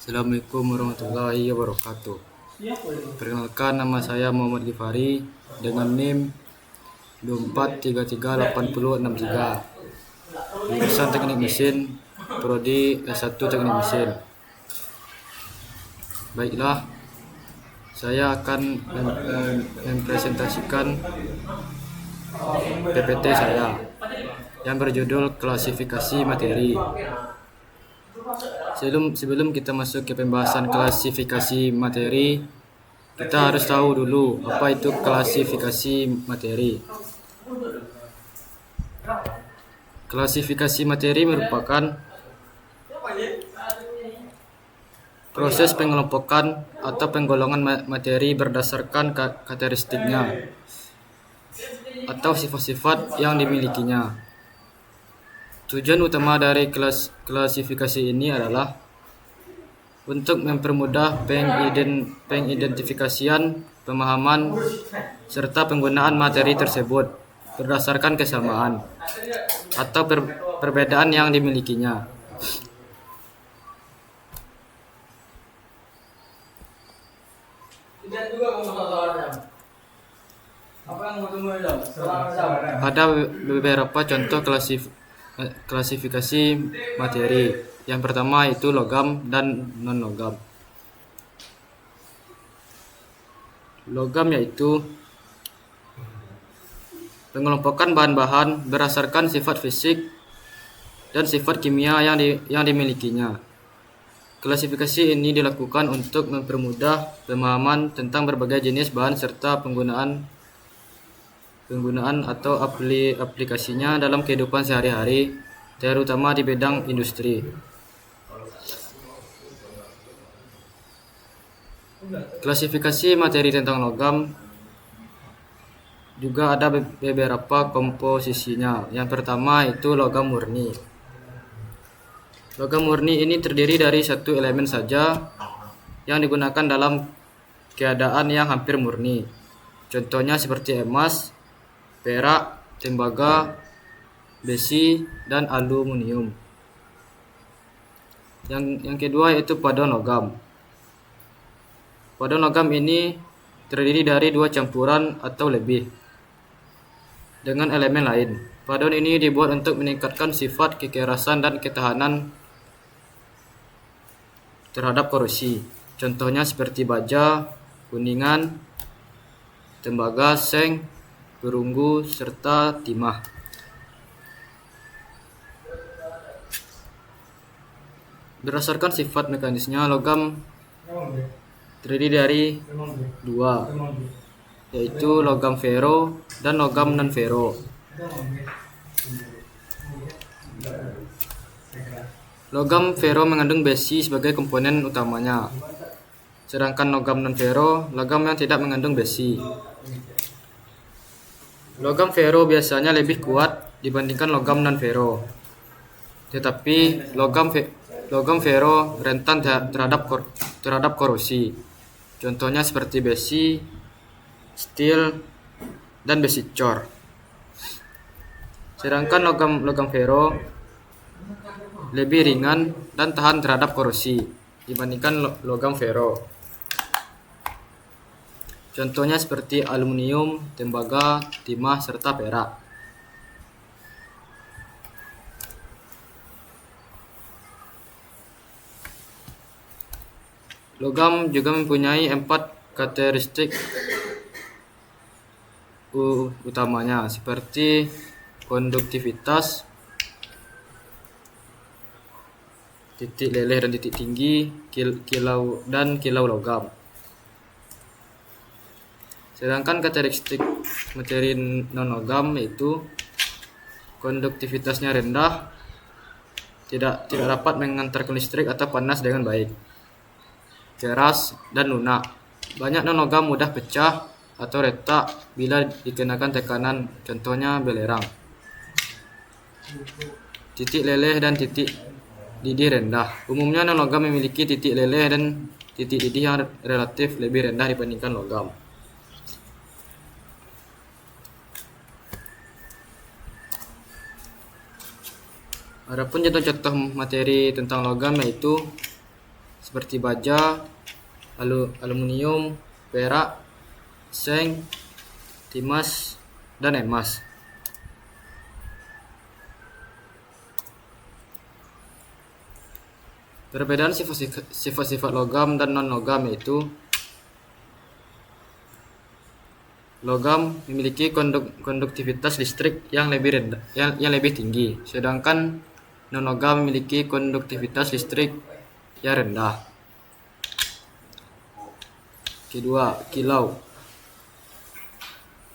Assalamualaikum warahmatullahi wabarakatuh. Perkenalkan, nama saya Muhammad Gifari dengan NIM 24338063. Jurusan Teknik Mesin, Prodi S1 Teknik Mesin. Baiklah, saya akan mempresentasikan PPT saya yang berjudul klasifikasi materi. Sebelum kita masuk ke pembahasan klasifikasi materi, kita harus tahu dulu apa itu klasifikasi materi. Klasifikasi materi merupakan proses pengelompokan atau penggolongan materi berdasarkan karakteristiknya atau sifat-sifat yang dimilikinya. Tujuan utama dari klasifikasi ini adalah untuk mempermudah pengidentifikasian, pemahaman, serta penggunaan materi tersebut berdasarkan kesamaan atau perbedaan yang dimilikinya. Ada beberapa contoh klasifikasi materi. Yang pertama itu logam dan non-logam. Logam yaitu pengelompokan bahan-bahan berdasarkan sifat fisik dan sifat kimia yang dimilikinya. Klasifikasi ini dilakukan untuk mempermudah pemahaman tentang berbagai jenis bahan serta penggunaan atau aplikasinya dalam kehidupan sehari-hari, terutama di bidang industri. Klasifikasi materi tentang logam juga ada beberapa komposisinya. Yang pertama itu logam murni. Logam murni ini terdiri dari satu elemen saja yang digunakan dalam keadaan yang hampir murni. Contohnya seperti emas, perak, tembaga, besi, dan aluminium. Yang kedua yaitu paduan logam. Paduan logam ini terdiri dari dua campuran atau lebih dengan elemen lain. Paduan ini dibuat untuk meningkatkan sifat kekerasan dan ketahanan terhadap korosi. Contohnya seperti baja, kuningan, tembaga, seng, perunggu, serta timah. Berdasarkan sifat mekanisnya, logam terdiri dari dua, yaitu logam fero dan logam non-fero. Logam fero mengandung besi sebagai komponen utamanya, sedangkan logam non-fero logam yang tidak mengandung besi. Logam fero biasanya lebih kuat dibandingkan logam non-fero, tetapi logam fero rentan terhadap korosi. Contohnya seperti besi, steel, dan besi cor. Sedangkan logam fero lebih ringan dan tahan terhadap korosi dibandingkan logam fero. Contohnya seperti aluminium, tembaga, timah, serta perak. Logam juga mempunyai 4 karakteristik utamanya seperti konduktivitas, titik leleh dan titik tinggi, kilau logam. Sedangkan karakteristik materi non-logam yaitu konduktivitasnya rendah, tidak dapat mengantarkan listrik atau panas dengan baik, keras dan lunak. Banyak non-logam mudah pecah atau retak bila dikenakan tekanan, contohnya belerang. Titik leleh dan titik didih rendah. Umumnya non-logam memiliki titik leleh dan titik didih yang relatif lebih rendah dibandingkan logam. Adapun contoh-contoh materi tentang logam yaitu seperti baja, aluminium, perak, seng, timas, dan emas. Perbedaan sifat-sifat logam dan non-logam yaitu logam memiliki konduktivitas listrik yang lebih rendah, yang lebih tinggi, sedangkan non-logam memiliki konduktivitas listrik yang rendah. Kedua, kilau.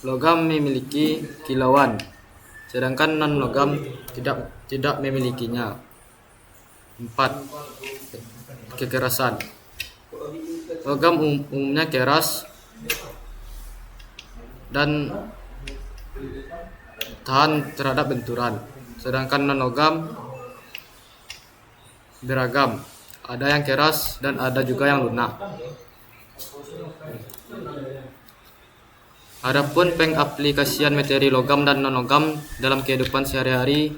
Logam memiliki kilauan, sedangkan non-logam tidak memilikinya. 4. Kekerasan. Logam umumnya keras dan tahan terhadap benturan, sedangkan non-logam beragam. Ada yang keras dan ada juga yang lunak. Adapun pengaplikasian materi logam dan non-logam dalam kehidupan sehari-hari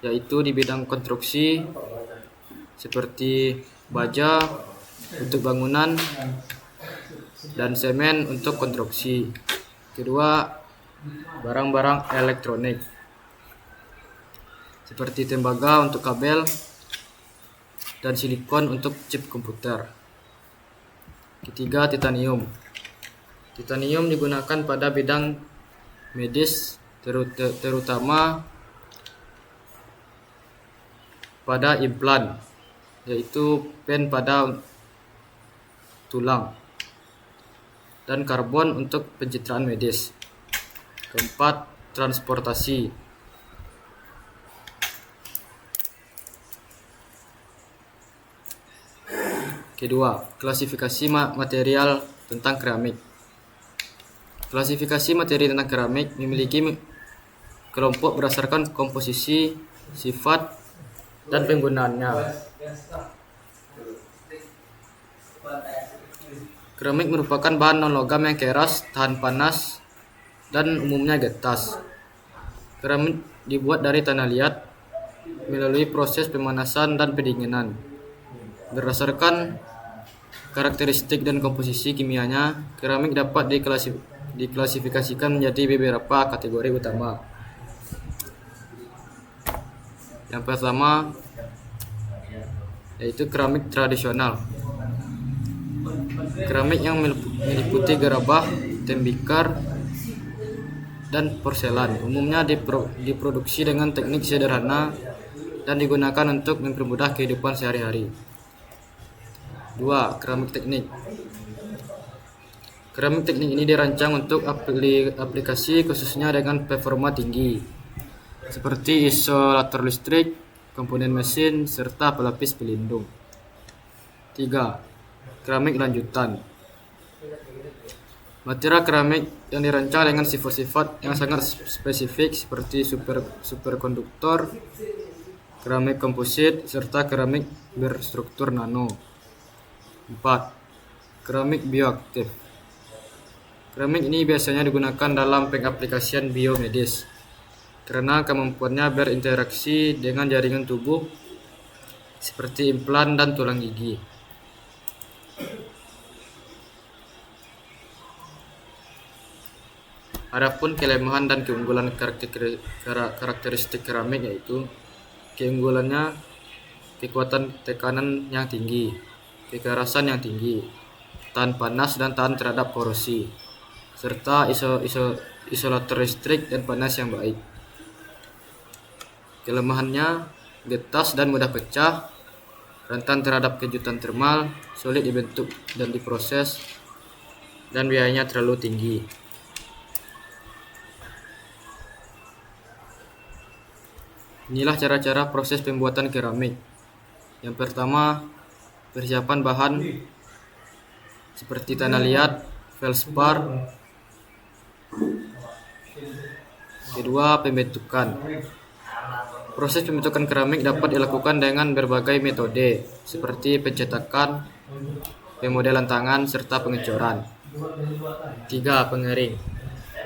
yaitu di bidang konstruksi seperti baja untuk bangunan dan semen untuk konstruksi. Kedua, barang-barang elektronik seperti tembaga untuk kabel dan silikon untuk chip komputer. Ketiga, titanium. Titanium digunakan pada bidang medis terutama pada implan, yaitu pen pada tulang, dan karbon untuk pencitraan medis. Keempat, transportasi. Kedua, klasifikasi material tentang keramik. Klasifikasi materi tentang keramik memiliki kelompok berdasarkan komposisi, sifat, dan penggunaannya. Keramik merupakan bahan non-logam yang keras, tahan panas, dan umumnya getas. Keramik dibuat dari tanah liat melalui proses pemanasan dan pendinginan. Berdasarkan karakteristik dan komposisi kimianya, keramik dapat diklasifikasikan menjadi beberapa kategori utama. Yang pertama yaitu keramik tradisional. Keramik yang meliputi gerabah, tembikar, dan porselen. Umumnya diproduksi dengan teknik sederhana dan digunakan untuk mempermudah kehidupan sehari-hari. 2. Keramik teknik. Keramik teknik ini dirancang untuk aplikasi khususnya dengan performa tinggi, seperti isolator listrik, komponen mesin, serta pelapis pelindung. 3. Keramik lanjutan. Material keramik yang dirancang dengan sifat-sifat yang sangat spesifik seperti superkonduktor, keramik komposit, serta keramik berstruktur nano. 4. Keramik bioaktif. Keramik ini biasanya digunakan dalam pengaplikasian biomedis karena kemampuannya berinteraksi dengan jaringan tubuh seperti implan dan tulang gigi. Adapun kelemahan dan keunggulan karakteristik keramik yaitu keunggulannya kekuatan tekanan yang tinggi, kekerasan yang tinggi, tahan panas dan tahan terhadap korosi, serta isolator listrik dan panas yang baik. Kelemahannya getas dan mudah pecah, rentan terhadap kejutan termal, sulit dibentuk dan diproses, dan biayanya terlalu tinggi. Inilah cara-cara proses pembuatan keramik. Yang pertama, persiapan bahan seperti tanah liat, feldspar. Kedua, pembentukan. Proses pembentukan keramik dapat dilakukan dengan berbagai metode, seperti pencetakan, pemodelan tangan, serta pengecoran. 3. Pengering.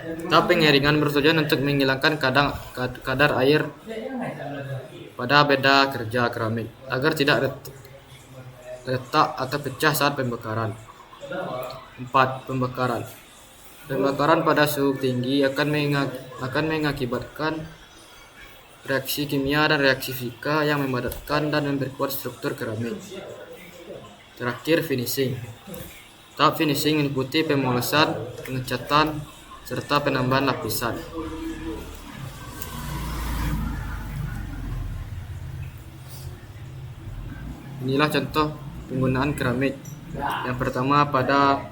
Tahap pengeringan bertujuan untuk menghilangkan kadar air pada beda kerja keramik agar tidak retak atau pecah saat pembakaran. 4. Pembakaran. Pembakaran pada suhu tinggi akan mengakibatkan reaksi kimia dan reaksi fisika yang memadatkan dan memperkuat struktur keramik. Terakhir, finishing. Tahap finishing meliputi pemolosan, pengecatan, serta penambahan lapisan. Inilah contoh penggunaan keramik. Yang pertama pada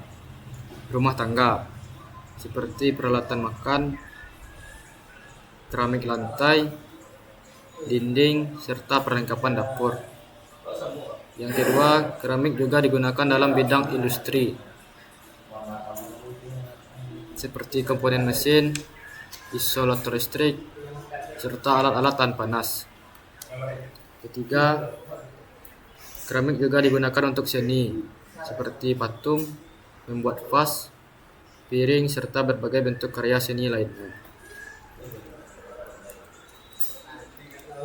rumah tangga, seperti peralatan makan, keramik lantai, dinding, serta perlengkapan dapur. Yang kedua, keramik juga digunakan dalam bidang industri, seperti komponen mesin, isolator listrik, serta alat-alat tahan panas. Ketiga, keramik juga digunakan untuk seni, seperti patung, membuat vas, piring, serta berbagai bentuk karya seni lainnya.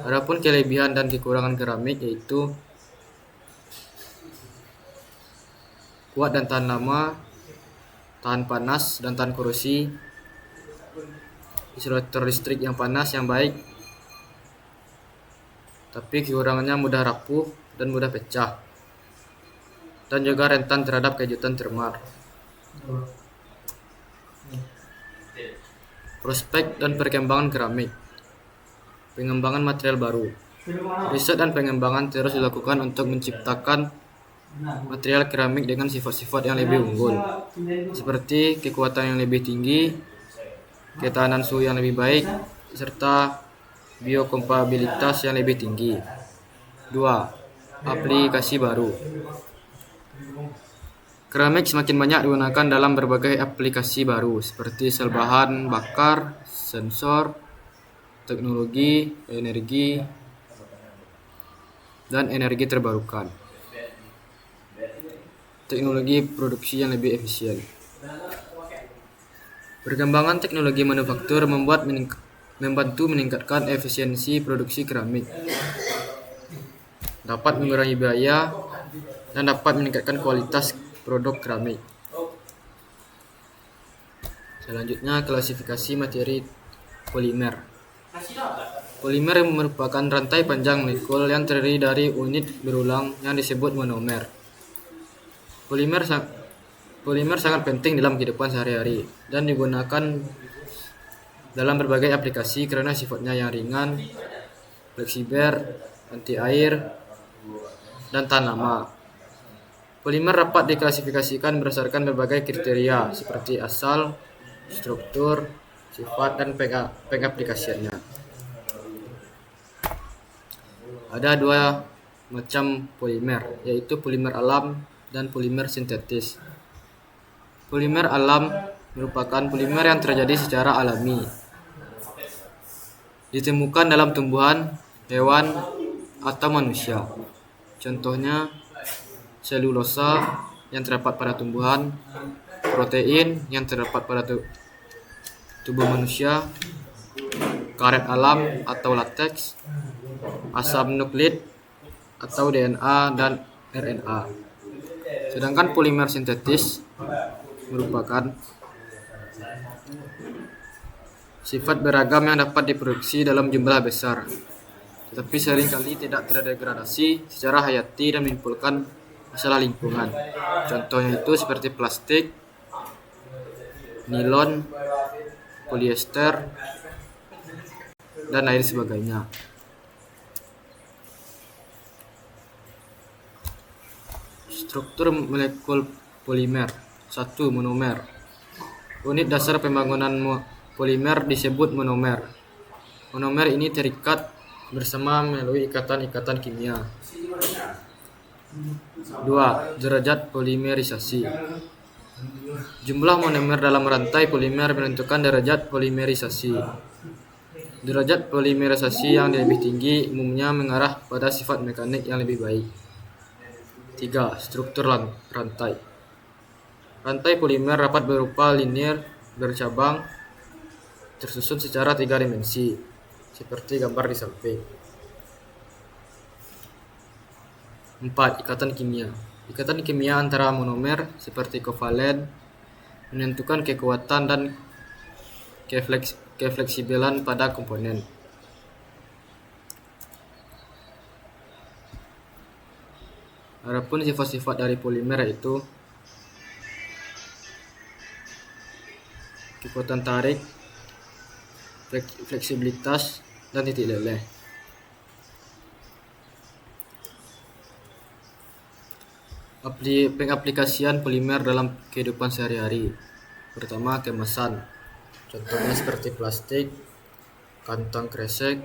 Adapun kelebihan dan kekurangan keramik yaitu kuat dan tahan lama, tahan panas dan tahan korosi, isolator listrik yang panas yang baik, tapi kekurangannya mudah rapuh dan mudah pecah, dan juga rentan terhadap kejutan termal. Prospek dan perkembangan keramik. Pengembangan material baru. Riset dan pengembangan terus dilakukan untuk menciptakan material keramik dengan sifat-sifat yang lebih unggul, seperti kekuatan yang lebih tinggi, ketahanan suhu yang lebih baik, serta biokompatibilitas yang lebih tinggi. 2. Aplikasi baru. Keramik semakin banyak digunakan dalam berbagai aplikasi baru, seperti sel bahan bakar, sensor, teknologi, energi, dan energi terbarukan. Teknologi produksi yang lebih efisien. Perkembangan teknologi manufaktur membantu meningkatkan efisiensi produksi keramik, dapat mengurangi biaya, dan dapat meningkatkan kualitas produk keramik. Selanjutnya, klasifikasi materi polimer. Polimer merupakan rantai panjang molekul yang terdiri dari unit berulang yang disebut monomer. Polimer sangat penting dalam kehidupan sehari-hari dan digunakan dalam berbagai aplikasi karena sifatnya yang ringan, fleksibel, anti air, dan tahan lama. Polimer dapat diklasifikasikan berdasarkan berbagai kriteria seperti asal, struktur, sifat, dan pengaplikasiannya. Ada 2 macam polimer, yaitu polimer alam dan polimer sintetis. Polimer alam merupakan polimer yang terjadi secara alami, ditemukan dalam tumbuhan, hewan, atau manusia. Contohnya selulosa yang terdapat pada tumbuhan, protein yang terdapat pada tubuh manusia, karet alam atau lateks, asam nukleik atau DNA dan RNA. Sedangkan polimer sintetis merupakan sifat beragam yang dapat diproduksi dalam jumlah besar, tetapi seringkali tidak terdegradasi secara hayati dan menimbulkan masalah lingkungan. Contohnya itu seperti plastik, nilon, polyester, dan lain sebagainya. Struktur molekul polimer. 1. Monomer. Unit dasar pembangunan polimer disebut monomer. Monomer ini terikat bersama melalui ikatan-ikatan kimia. 2. Derajat polimerisasi. Jumlah monomer dalam rantai polimer menentukan derajat polimerisasi. Derajat polimerisasi yang lebih tinggi umumnya mengarah pada sifat mekanik yang lebih baik. 3. Struktur rantai. Rantai polimer dapat berupa linear, bercabang, tersusun secara 3 dimensi, seperti gambar di samping. 4. Ikatan kimia. Ikatan kimia antara monomer seperti kovalen menentukan kekuatan dan kefleksibelan pada komponen. Adapun sifat-sifat dari polimer yaitu kekuatan tarik, fleksibilitas, dan titik leleh. Pengaplikasian polimer dalam kehidupan sehari-hari. Pertama, kemasan. Contohnya seperti plastik, kantong kresek,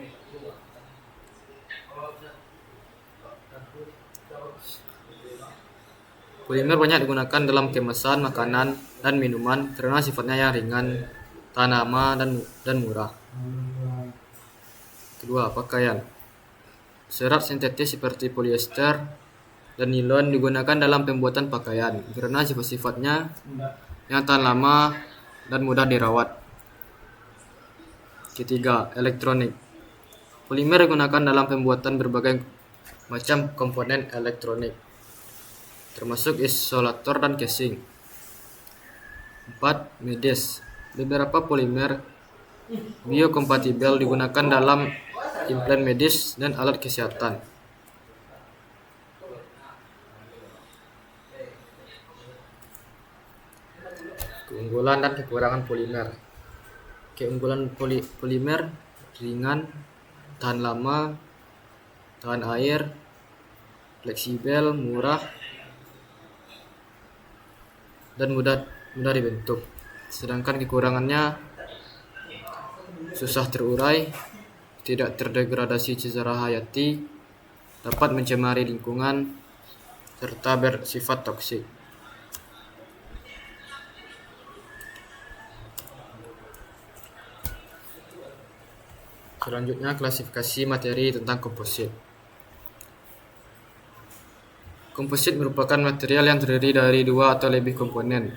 polimer banyak digunakan dalam kemasan makanan dan minuman karena sifatnya yang ringan, tahan lama, dan murah. Kedua, pakaian. Serat sintetis seperti polyester dan nilon digunakan dalam pembuatan pakaian karena sifat-sifatnya yang tahan lama dan mudah dirawat. Ketiga, elektronik. Polimer digunakan dalam pembuatan berbagai macam komponen elektronik, termasuk isolator dan casing. 4. Medis. Beberapa polimer biokompatibel digunakan dalam implan medis dan alat kesehatan. Keunggulan dan kekurangan polimer. Keunggulan polimer ringan, tahan lama, tahan air, fleksibel, murah, dan mudah dibentuk. Sedangkan kekurangannya susah terurai, tidak terdegradasi secara hayati, dapat mencemari lingkungan, serta bersifat toksik. Selanjutnya, klasifikasi materi tentang komposit. Komposit merupakan material yang terdiri dari 2 atau lebih komponen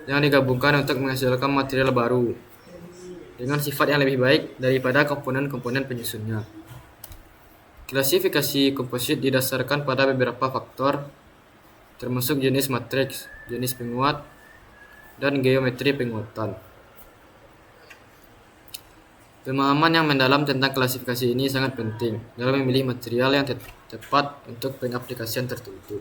yang digabungkan untuk menghasilkan material baru dengan sifat yang lebih baik daripada komponen-komponen penyusunnya. Klasifikasi komposit didasarkan pada beberapa faktor, termasuk jenis matriks, jenis penguat, dan geometri penguatan. Pemahaman yang mendalam tentang klasifikasi ini sangat penting dalam memilih material yang tepat untuk pengaplikasian tertentu.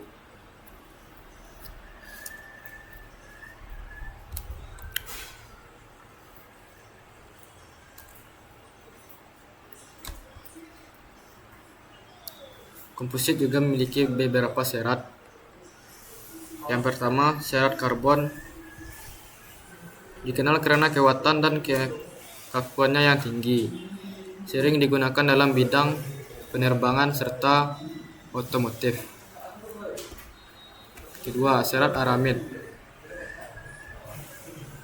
Komposit juga memiliki beberapa syarat. Yang pertama, syarat karbon dikenal karena kekuatan dan kekakuannya yang tinggi, sering digunakan dalam bidang penerbangan serta otomotif. Kedua, syarat aramid.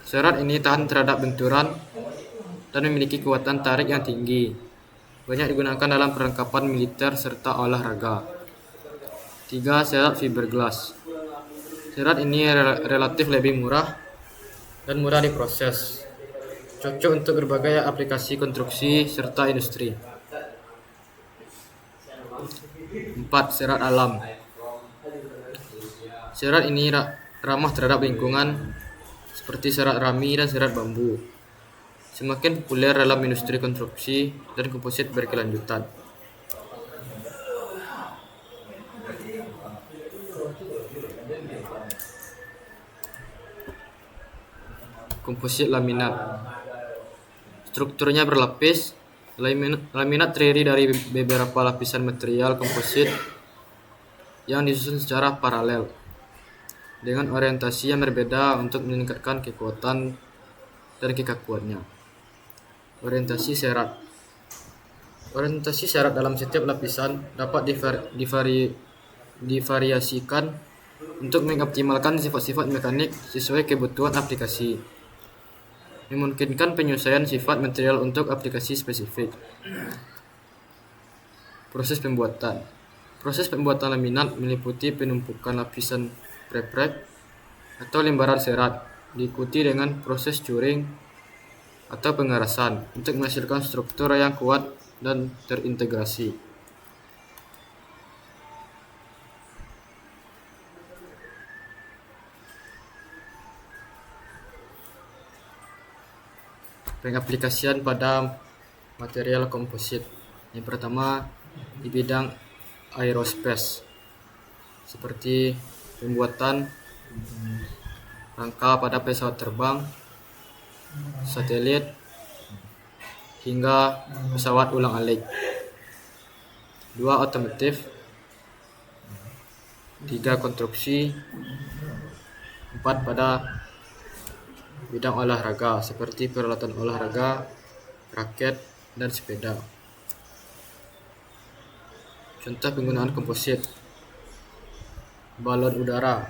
Syarat ini tahan terhadap benturan dan memiliki kekuatan tarik yang tinggi. Banyak digunakan dalam perlengkapan militer serta olahraga. 3. Syarat fiberglass. Syarat ini relatif lebih murah dan mudah diproses. Cocok untuk berbagai aplikasi konstruksi serta industri. 4. Syarat alam. Syarat ini ramah terhadap lingkungan seperti syarat rami dan syarat bambu. Semakin populer dalam industri konstruksi dan komposit berkelanjutan. Komposit laminat. Strukturnya berlapis. Laminat terdiri dari beberapa lapisan material komposit yang disusun secara paralel dengan orientasi yang berbeda untuk meningkatkan kekuatan dan kekakuannya. Orientasi syarat. Orientasi syarat dalam setiap lapisan dapat divariasikan untuk mengoptimalkan sifat-sifat mekanik sesuai kebutuhan aplikasi, memungkinkan penyesuaian sifat material untuk aplikasi spesifik. Proses pembuatan. Proses pembuatan laminat meliputi penumpukan lapisan prepreg atau lembaran serat, diikuti dengan proses curing atau pengerasan untuk menghasilkan struktur yang kuat dan terintegrasi. Pengaplikasian pada material komposit. Yang pertama di bidang aerospace, seperti pembuatan rangka pada pesawat terbang, satelit, hingga pesawat ulang-alik. 2. Otomotif. 3. Konstruksi. 4. Pada bidang olahraga, seperti peralatan olahraga, raket, dan sepeda. Contoh penggunaan komposit. Balon udara.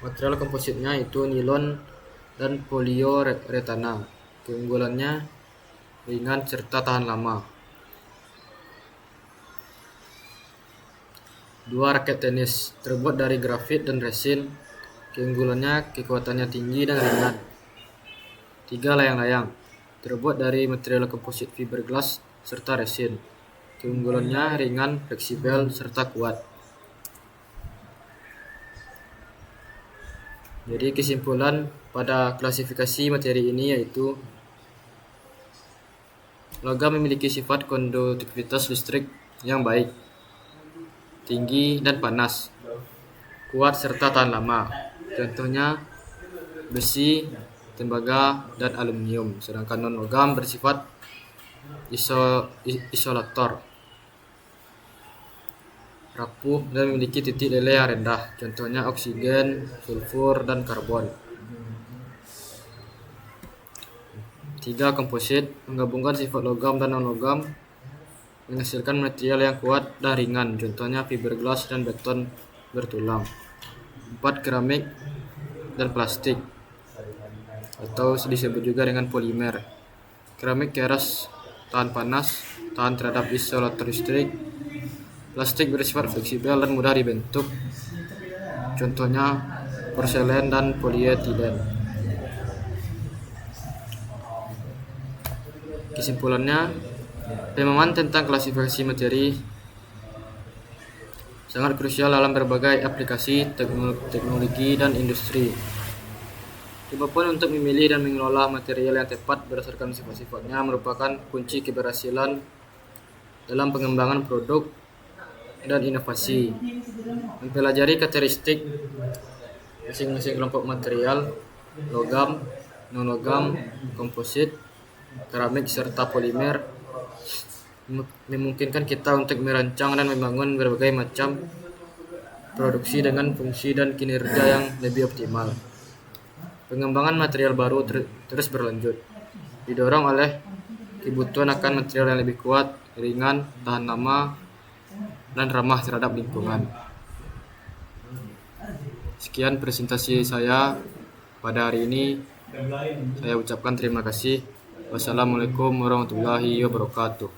Material kompositnya itu nilon dan poliuretana. Keunggulannya ringan serta tahan lama. 2. Raket tenis. Terbuat dari grafit dan resin. Keunggulannya kekuatannya tinggi dan ringan. 3. Layang-layang. Terbuat dari material komposit fiberglass serta resin. Keunggulannya ringan, fleksibel, serta kuat. Jadi kesimpulan pada klasifikasi materi ini yaitu logam memiliki sifat konduktivitas listrik yang baik, tinggi dan panas, kuat serta tahan lama. Contohnya besi, tembaga, dan aluminium. Sedangkan non-logam bersifat isolator, rapuh dan memiliki titik leleh yang rendah. Contohnya oksigen, sulfur, dan karbon. 3. Komposit. Menggabungkan sifat logam dan non-logam menghasilkan material yang kuat dan ringan. Contohnya fiberglass dan beton bertulang. 4. Keramik dan plastik, atau disebut juga dengan polimer. Keramik keras, tahan panas, tahan terhadap isolator listrik. Plastik bersifat fleksibel dan mudah dibentuk. Contohnya porselen dan polietilen. Kesimpulannya, pemahaman tentang klasifikasi materi sangat krusial dalam berbagai aplikasi teknologi dan industri. Kemampuan untuk memilih dan mengelola material yang tepat berdasarkan sifat-sifatnya merupakan kunci keberhasilan dalam pengembangan produk dan inovasi. Mempelajari karakteristik masing-masing kelompok material, logam, non-logam, komposit, keramik, serta polimer memungkinkan kita untuk merancang dan membangun berbagai macam produksi dengan fungsi dan kinerja yang lebih optimal. Pengembangan material baru terus berlanjut, didorong oleh kebutuhan akan material yang lebih kuat, ringan, tahan lama, dan ramah terhadap lingkungan. Sekian presentasi saya pada hari ini. Saya ucapkan terima kasih. Wassalamualaikum warahmatullahi wabarakatuh.